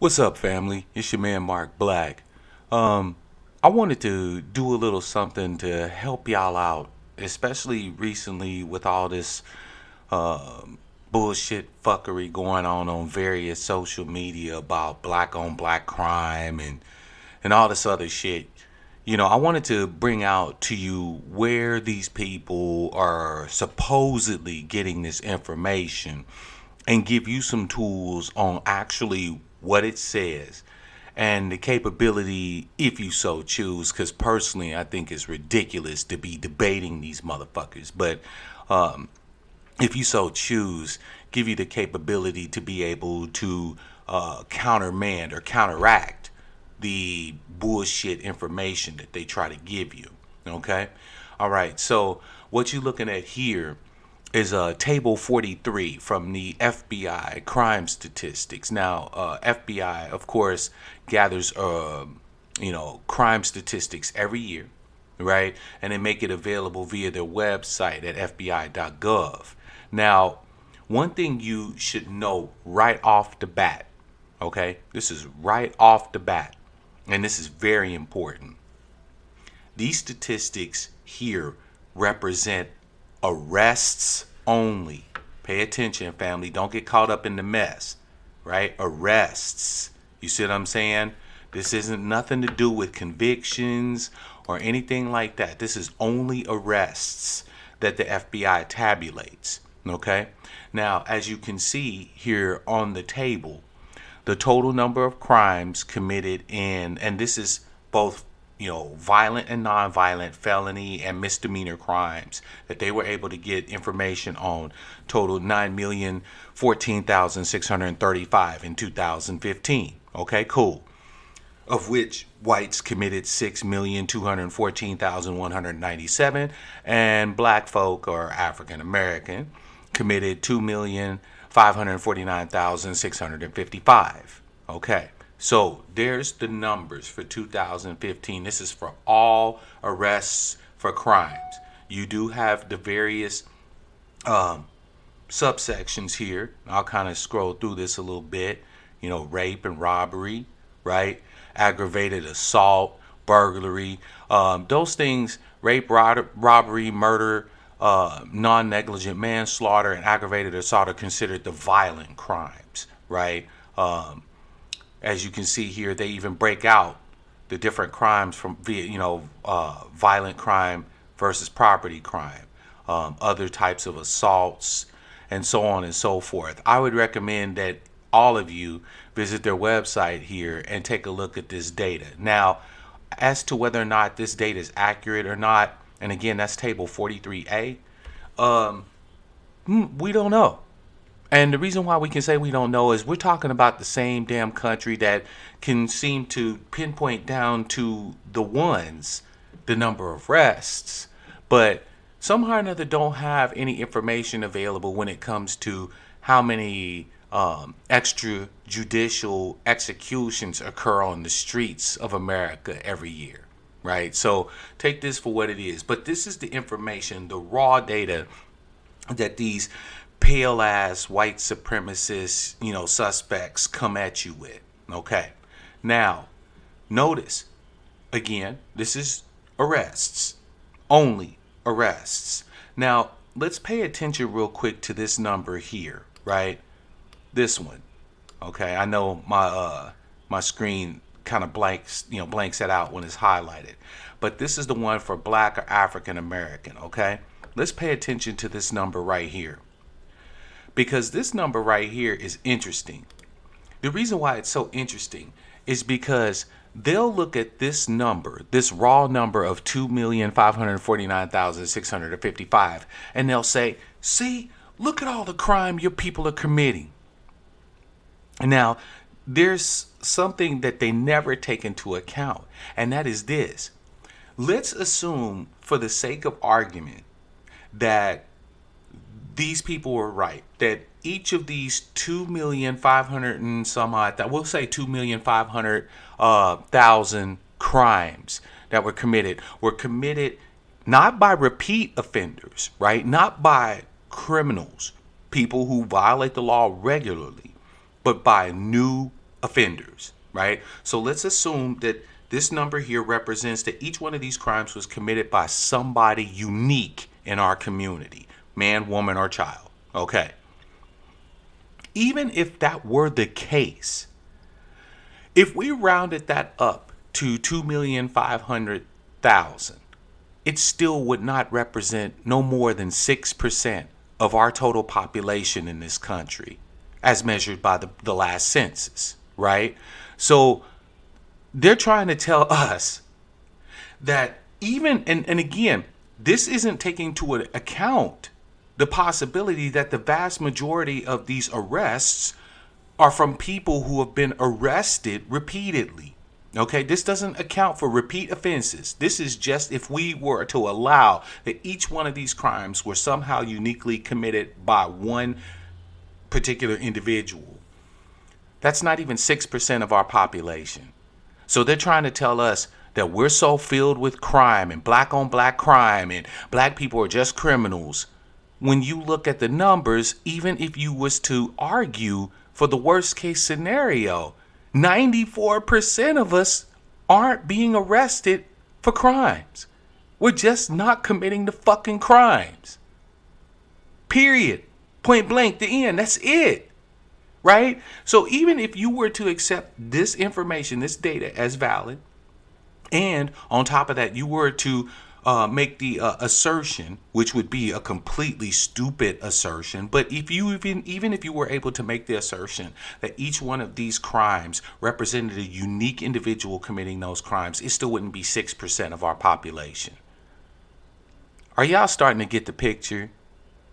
What's up, family? It's your man Mark Black. I wanted to do a little something to help y'all out, especially recently with all this bullshit fuckery going on various social media about black on black crime and all this other shit. I wanted to bring out to you where these people are supposedly getting this information and give you some tools on actually what it says and the capability if you so choose, because personally I think it's ridiculous to be debating these motherfuckers, but if you so choose, give you the capability to be able to countermand or counteract the bullshit information that they try to give you. Okay? All right. So, what you're looking at here is table 43 from the FBI crime statistics. Now, FBI, of course, gathers crime statistics every year, right? And they make it available via their website at fbi.gov. Now, one thing you should know right off the bat, okay? This is right off the bat, and this is very important. These statistics here represent arrests only. Pay attention, family. Don't get caught up in the mess, right? Arrests. You see what I'm saying? This isn't nothing to do with convictions or anything like that. This is only arrests that the FBI tabulates. Okay? Now, as you can see here on the table, the total number of crimes committed and this is both violent and non-violent felony and misdemeanor crimes that they were able to get information on totaled 9,014,635 in 2015. Okay, cool. Of which whites committed 6,214,197 and black folk or African American committed 2,549,655. Okay. So there's the numbers for 2015. This is for all arrests for crimes. You do have the various subsections here. I'll kind of scroll through this a little bit. Rape and robbery, right? Aggravated assault, burglary. Those things, rape, robbery, murder, non-negligent manslaughter, and aggravated assault are considered the violent crimes, right? As you can see here, they even break out the different crimes from violent crime versus property crime, other types of assaults, and so on and so forth. I would recommend that all of you visit their website here and take a look at this data. Now, as to whether or not this data is accurate or not, and again, that's table 43A, we don't know. And the reason why we can say we don't know is we're talking about the same damn country that can seem to pinpoint down to the number of arrests, but somehow or another don't have any information available when it comes to how many extrajudicial executions occur on the streets of America every year, right? So take this for what it is. But this is the information, the raw data that these pale ass white supremacist, suspects come at you with. Okay. Now, notice again, this is arrests. Only arrests. Now, let's pay attention real quick to this number here, right? This one. Okay. I know my screen kind of blanks it out when it's highlighted. But this is the one for black or African American, okay? Let's pay attention to this number right here, because this number right here is interesting. The reason why it's so interesting is because they'll look at this number, this raw number of 2,549,655, and they'll say, see, look at all the crime your people are committing. Now, there's something that they never take into account, and that is this. Let's assume, for the sake of argument, that these people were right, that each of these 2,500,000 and some odd, we'll say 2,500,000 crimes that were committed not by repeat offenders, right? Not by criminals, people who violate the law regularly, but by new offenders, right? So let's assume that this number here represents that each one of these crimes was committed by somebody unique in our community, man, woman, or child. Okay. Even if that were the case, if we rounded that up to 2,500,000, it still would not represent no more than 6% of our total population in this country, as measured by the last census, right? So they're trying to tell us that even, and again, this isn't taking into account the possibility that the vast majority of these arrests are from people who have been arrested repeatedly. Okay, this doesn't account for repeat offenses. This is just if we were to allow that each one of these crimes were somehow uniquely committed by one particular individual. That's not even 6% of our population. So they're trying to tell us that we're so filled with crime and black on black crime and black people are just criminals. When you look at the numbers, even if you was to argue for the worst case scenario, 94% of us aren't being arrested for crimes. We're just not committing the fucking crimes. Period. Point blank, the end. That's it. Right? So even if you were to accept this information, this data as valid, and on top of that, you were to make the assertion, which would be a completely stupid assertion, but if you even if you were able to make the assertion that each one of these crimes represented a unique individual committing those crimes, it still wouldn't be 6% of our population. Are y'all starting to get the picture?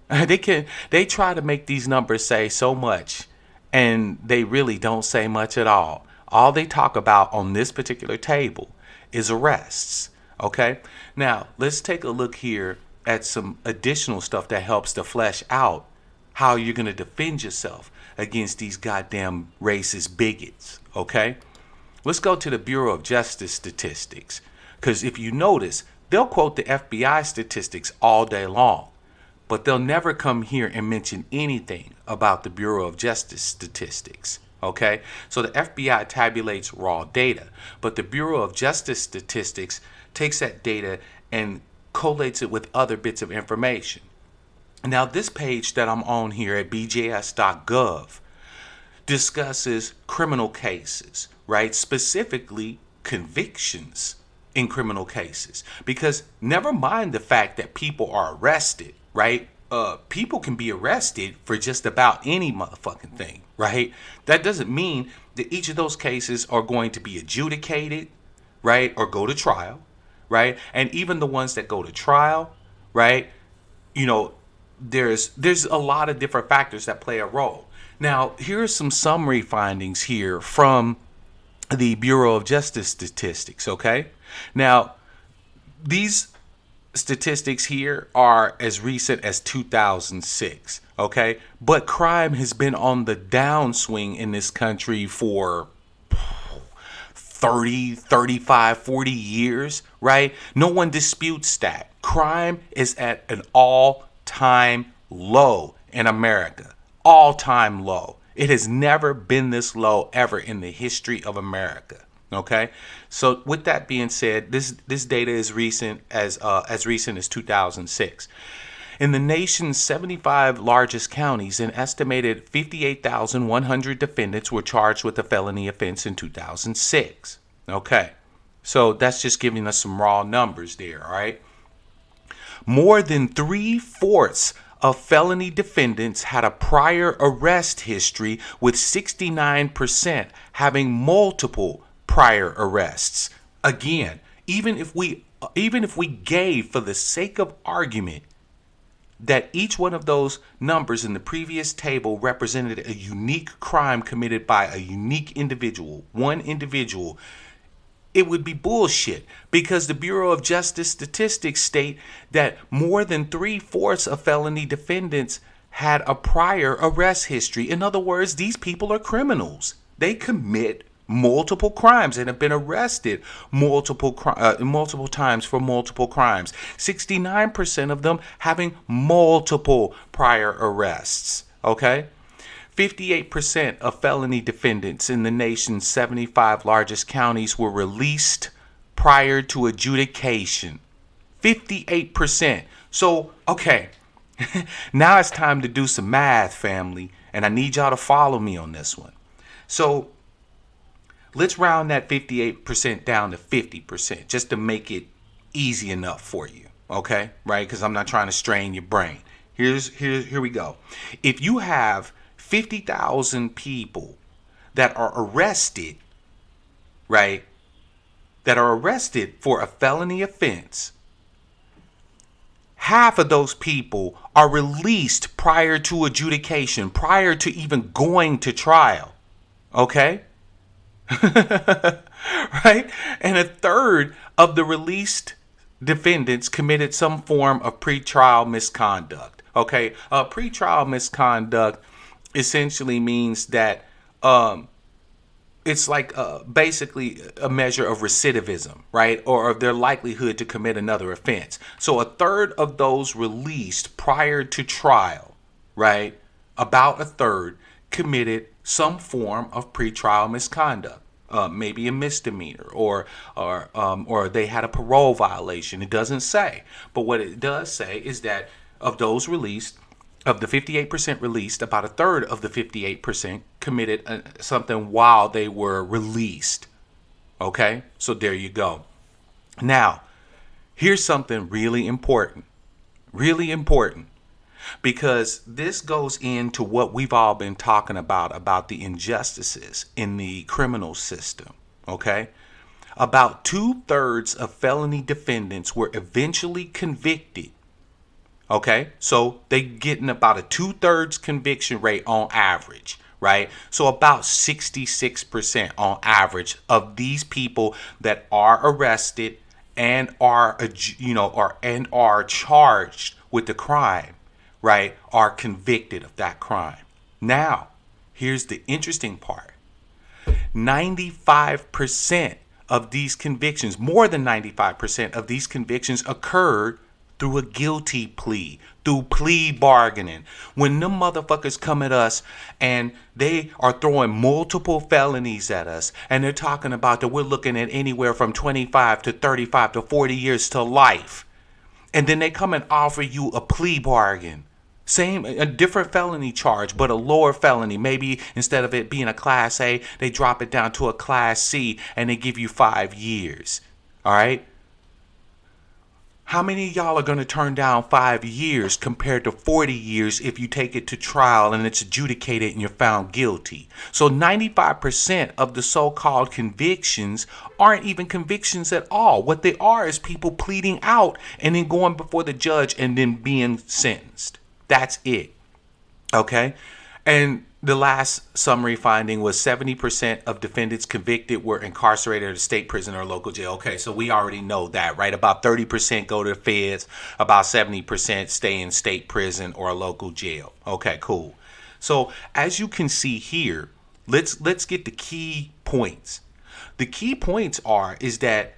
They try to make these numbers say so much, and they really don't say much at all. All they talk about on this particular table is arrests. Okay, now let's take a look here at some additional stuff that helps to flesh out how you're going to defend yourself against these goddamn racist bigots. Okay, let's go to the Bureau of Justice statistics, because if you notice, they'll quote the FBI statistics all day long, but they'll never come here and mention anything about the Bureau of Justice statistics. Okay, so the FBI tabulates raw data, but the Bureau of Justice statistics takes that data and collates it with other bits of information. Now, this page that I'm on here at bjs.gov discusses criminal cases, right? Specifically, convictions in criminal cases. Because never mind the fact that people are arrested, right? People can be arrested for just about any motherfucking thing, right? That doesn't mean that each of those cases are going to be adjudicated, right? Or go to trial, right? And even the ones that go to trial, right? You know, there's a lot of different factors that play a role. Now, here are some summary findings here from the Bureau of Justice statistics, okay? Now, these statistics here are as recent as 2006, okay? But crime has been on the downswing in this country for 30, 35, 40 years, right? No one disputes that. Crime is at an all-time low in America. All-time low. It has never been this low ever in the history of America. Okay, so with that being said, this data is recent as recent as 2006. In the nation's 75 largest counties, an estimated 58,100 defendants were charged with a felony offense in 2006. Okay, so that's just giving us some raw numbers there, all right? More than 3/4 of felony defendants had a prior arrest history, with 69% having multiple prior arrests. Again, even if we gave, for the sake of argument, that each one of those numbers in the previous table represented a unique crime committed by a unique individual, one individual, it would be bullshit, because the Bureau of Justice statistics state that more than 3/4 of felony defendants had a prior arrest history. In other words, these people are criminals. They commit multiple crimes and have been arrested multiple times for multiple crimes. 69% of them having multiple prior arrests. Okay, 58% of felony defendants in the nation's 75 largest counties were released prior to adjudication. 58%. So, okay, now it's time to do some math, family, and I need y'all to follow me on this one. So, let's round that 58% down to 50% just to make it easy enough for you, okay? Right? Because I'm not trying to strain your brain. Here we go. If you have 50,000 people that are arrested, right? That are arrested for a felony offense, half of those people are released prior to adjudication, prior to even going to trial. Okay? Right? And a third of the released defendants committed some form of pretrial misconduct. Okay? Pretrial misconduct essentially means that it's like basically a measure of recidivism, right? Or of their likelihood to commit another offense. So a third of those released prior to trial, right? About a third committed some form of pretrial misconduct. Maybe a misdemeanor or they had a parole violation. It doesn't say. But what it does say is that of those released, of the 58% released, about a third of the 58% committed something while they were released. Okay? So there you go. Now, here's something really important. Really important. Because this goes into what we've all been talking about the injustices in the criminal system. Okay? About 2/3 of felony defendants were eventually convicted. Okay, so they getting about a 2/3 conviction rate on average, right? So about 66% on average of these people that are arrested and are charged with the crime, right, are convicted of that crime. Now, here's the interesting part. 95% of these convictions, more than 95% of these convictions occurred through a guilty plea, through plea bargaining. When them motherfuckers come at us and they are throwing multiple felonies at us and they're talking about that we're looking at anywhere from 25 to 35 to 40 years to life. And then they come and offer you a plea bargain. A different felony charge, but a lower felony. Maybe instead of it being a class A, they drop it down to a class C and they give you 5 years. All right? How many of y'all are going to turn down 5 years compared to 40 years if you take it to trial and it's adjudicated and you're found guilty? So 95% of the so-called convictions aren't even convictions at all. What they are is people pleading out and then going before the judge and then being sentenced. That's it. Okay? And the last summary finding was 70% of defendants convicted were incarcerated at a state prison or local jail. Okay, so we already know that, right? About 30% go to the feds, about 70% stay in state prison or a local jail. Okay, cool. So as you can see here, let's get the key points. The key points is that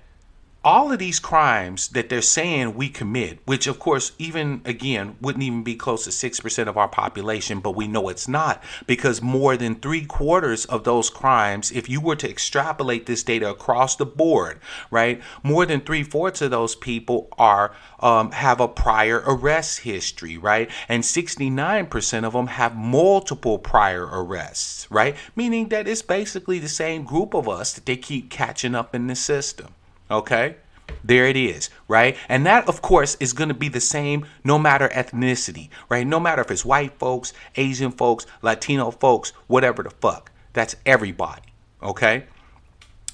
all of these crimes that they're saying we commit, which of course, even again, wouldn't even be close to 6% of our population, but we know it's not, because more than 3/4 of those crimes, if you were to extrapolate this data across the board, right, more than 3/4 of those people have a prior arrest history, right, and 69% of them have multiple prior arrests, right, meaning that it's basically the same group of us that they keep catching up in the system. Okay, there it is, right? And that, of course, is going to be the same no matter ethnicity, right? No matter if it's white folks, Asian folks, Latino folks, whatever the fuck. That's everybody, okay?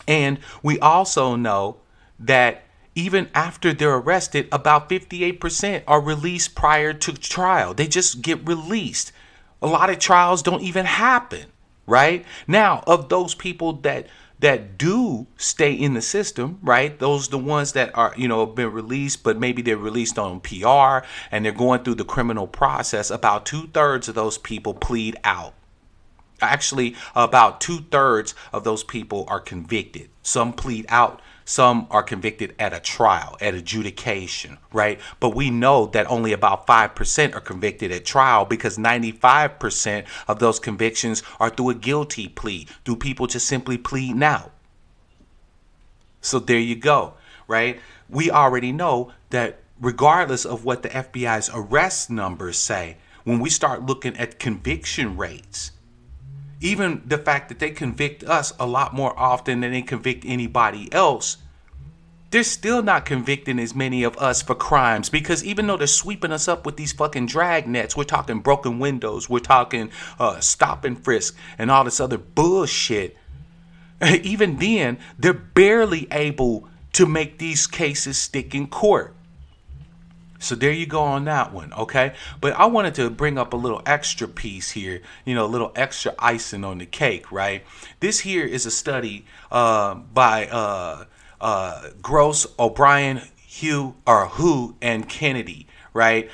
And we also know that even after they're arrested, about 58% are released prior to trial. They just get released. A lot of trials don't even happen, right? Now, of those people that do stay in the system, right? Those are the ones that are, have been released, but maybe they're released on PR and they're going through the criminal process. About 2/3 of those people plead out. Actually, about 2/3 of those people are convicted. Some plead out, Some are convicted at a trial, at adjudication, right? But we know that only about 5% are convicted at trial because 95% of those convictions are through a guilty plea, through people just simply pleading out. So there you go, right? We already know that regardless of what the FBI's arrest numbers say, when we start looking at conviction rates, even the fact that they convict us a lot more often than they convict anybody else, they're still not convicting as many of us for crimes, because even though they're sweeping us up with these fucking drag nets, we're talking broken windows, we're talking stop and frisk and all this other bullshit. Even then, they're barely able to make these cases stick in court. So there you go on that one, okay? But I wanted to bring up a little extra piece here, a little extra icing on the cake, right? This here is a study by Gross, O'Brien, Hu, and Kennedy, right?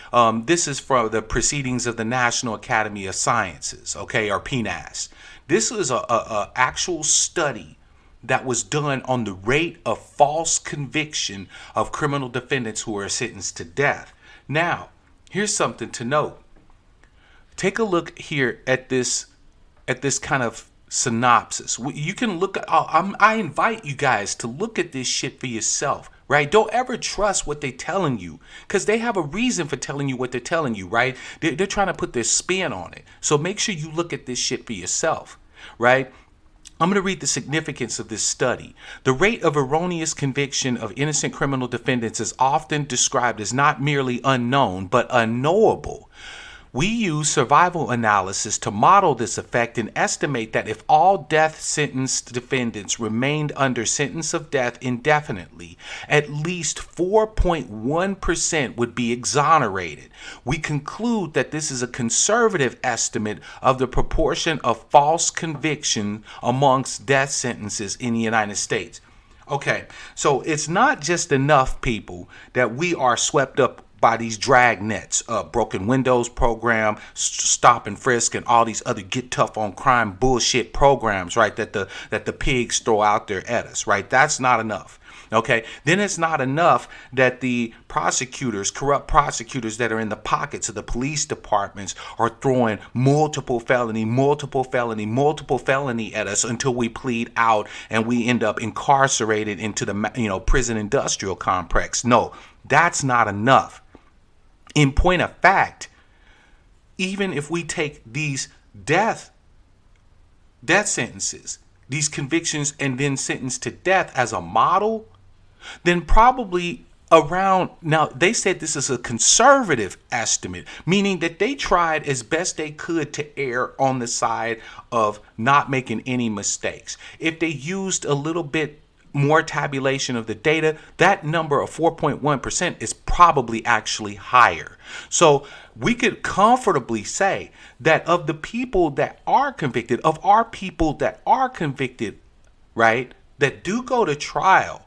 This is from the Proceedings of the National Academy of Sciences, okay, or PNAS. This is a actual study that was done on the rate of false conviction of criminal defendants who are sentenced to death. Now, here's something to note. Take a look here at this kind of synopsis. You can look at, I invite you guys to look at this shit for yourself, right? Don't ever trust what they're telling you, because they have a reason for telling you what they're telling you, right? They're trying to put their spin on it. So make sure you look at this shit for yourself, right? I'm going to read the significance of this study. The rate of erroneous conviction of innocent criminal defendants is often described as not merely unknown, but unknowable. We use survival analysis to model this effect and estimate that if all death sentenced defendants remained under sentence of death indefinitely, at least 4.1% would be exonerated. We conclude that this is a conservative estimate of the proportion of false conviction amongst death sentences in the United States. Okay, so it's not just enough, people, that we are swept up by these drag nets, broken windows program, stop and frisk, and all these other get tough on crime bullshit programs, right? That the pigs throw out there at us, right? That's not enough. Okay, then it's not enough that the prosecutors, corrupt prosecutors that are in the pockets of the police departments, are throwing multiple felony at us until we plead out and we end up incarcerated into the prison industrial complex. No, that's not enough. In point of fact, even if we take these death sentences, these convictions, and then sentence to death as a model, then probably around, now they said this is a conservative estimate, meaning that they tried as best they could to err on the side of not making any mistakes. If they used a little bit more tabulation of the data, that number of 4.1% is probably actually higher. So we could comfortably say that of the people that are convicted, of our people that are convicted, right, that do go to trial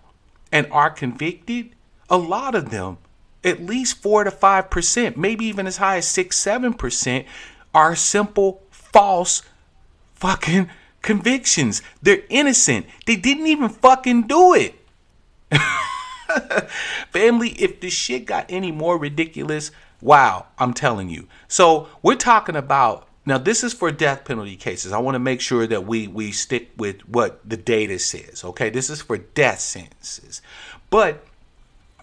and are convicted, a lot of them, at least 4 to 5%, maybe even as high as 6-7%, are simple false fucking convictions. They're innocent. They didn't even fucking do it. Family, if this shit got any more ridiculous, wow, I'm telling you. So we're talking about, now this is for death penalty cases. I want to make sure that we stick with what the data says. Okay, this is for death sentences. But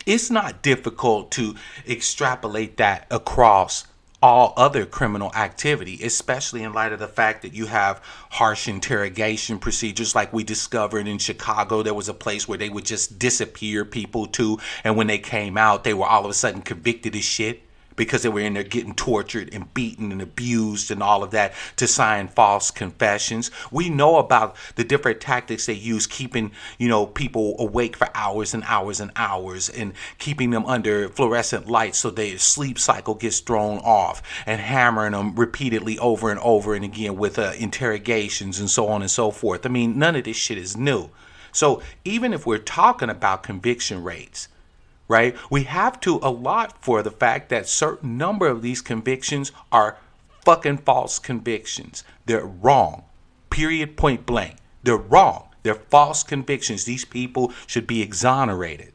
it's not difficult to extrapolate that across all other criminal activity, especially in light of the fact that you have harsh interrogation procedures like we discovered in Chicago. There was a place where they would just disappear people too, and when they came out, they were all of a sudden convicted as shit because they were in there getting tortured and beaten and abused and all of that to sign false confessions. We know about the different tactics they use, keeping, people awake for hours and hours and hours, and keeping them under fluorescent lights so their sleep cycle gets thrown off, and hammering them repeatedly over and over and again with interrogations and so on and so forth. I mean, none of this shit is new. So even if we're talking about conviction rates, right, we have to allot for the fact that certain number of these convictions are fucking false convictions. They're wrong. Period, point blank. They're wrong. They're false convictions. These people should be exonerated.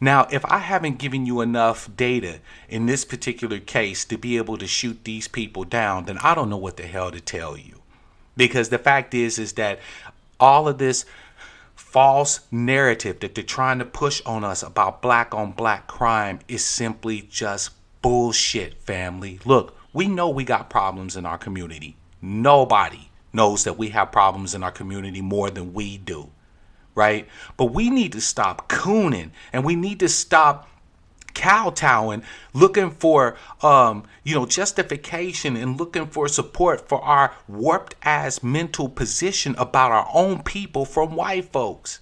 Now, if I haven't given you enough data in this particular case to be able to shoot these people down, then I don't know what the hell to tell you. Because the fact is that all of this false narrative that they're trying to push on us about black on black crime is simply just bullshit, family. Look, we know we got problems in our community. Nobody knows that we have problems in our community more than we do, right? But we need to stop cooning, and we need to stop kowtowing, looking for justification and looking for support for our warped ass mental position about our own people from white folks.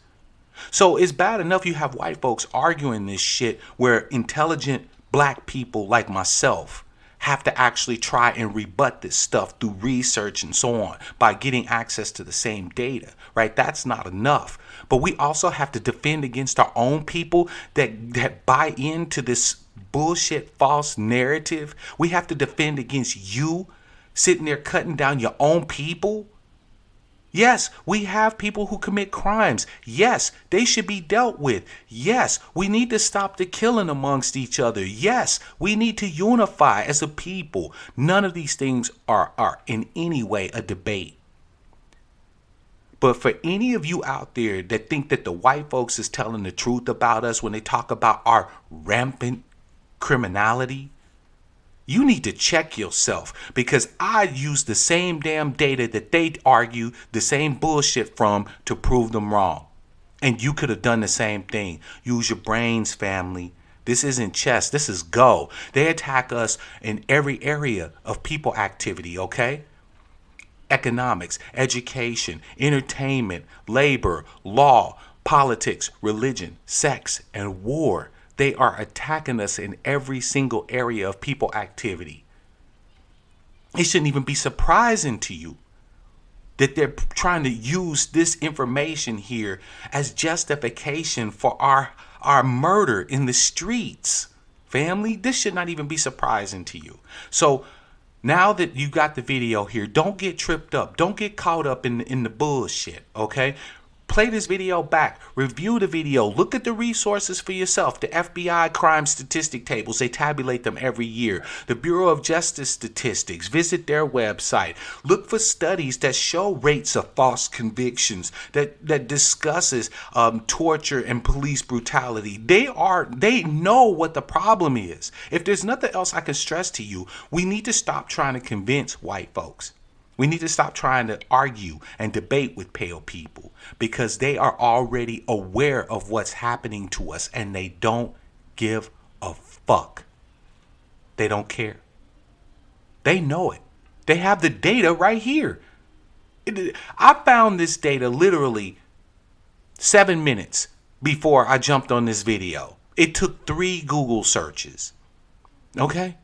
So it's bad enough you have white folks arguing this shit where intelligent black people like myself have to actually try and rebut this stuff through research and so on by getting access to the same data, right? That's not enough. But we also have to defend against our own people that buy into this bullshit false narrative. We have to defend against you sitting there cutting down your own people. Yes, we have people who commit crimes. Yes, they should be dealt with. Yes, we need to stop the killing amongst each other. Yes, we need to unify as a people. None of these things are in any way a debate. But for any of you out there that think that the white folks is telling the truth about us when they talk about our rampant criminality, you need to check yourself, because I use the same damn data that they argue the same bullshit from to prove them wrong. And you could have done the same thing. Use your brains, family. This isn't chess. This is Go. They attack us in every area of people activity, okay? Economics, education, entertainment, labor, law, politics, religion, sex, and war. They are attacking us in every single area of people activity. It shouldn't even be surprising to you that they're trying to use this information here as justification for our murder in the streets. Family, this should not even be surprising to you. So now that you got the video here, don't get tripped up. Don't get caught up in the bullshit, okay? Play this video back, review the video, look at the resources for yourself. The FBI crime statistic tables, they tabulate them every year. The Bureau of Justice Statistics, visit their website. Look for studies that show rates of false convictions, that discusses torture and police brutality. They know what the problem is. If there's nothing else I can stress to you, we need to stop trying to convince white folks. We need to stop trying to argue and debate with pale people, because they are already aware of what's happening to us and they don't give a fuck. They don't care. They know it. They have the data right here. I found this data literally 7 minutes before I jumped on this video. It took 3 Google searches. Okay?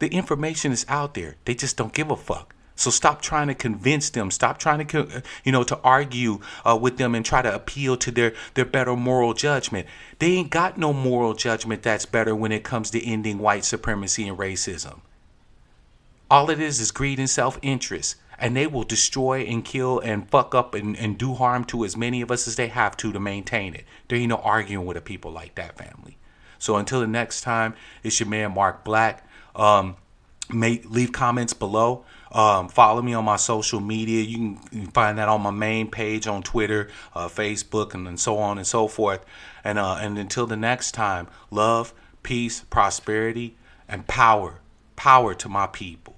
The information is out there. They just don't give a fuck. So stop trying to convince them. Stop trying to argue with them and try to appeal to their better moral judgment. They ain't got no moral judgment that's better when it comes to ending white supremacy and racism. All it is greed and self-interest. And they will destroy and kill and fuck up and do harm to as many of us as they have to maintain it. There ain't no arguing with a people like that, family. So until the next time, it's your man Mark Black. Leave comments below. Follow me on my social media. You can find that on my main page on Twitter, Facebook, and so on and so forth. And until the next time, love, peace, prosperity, and power to my people.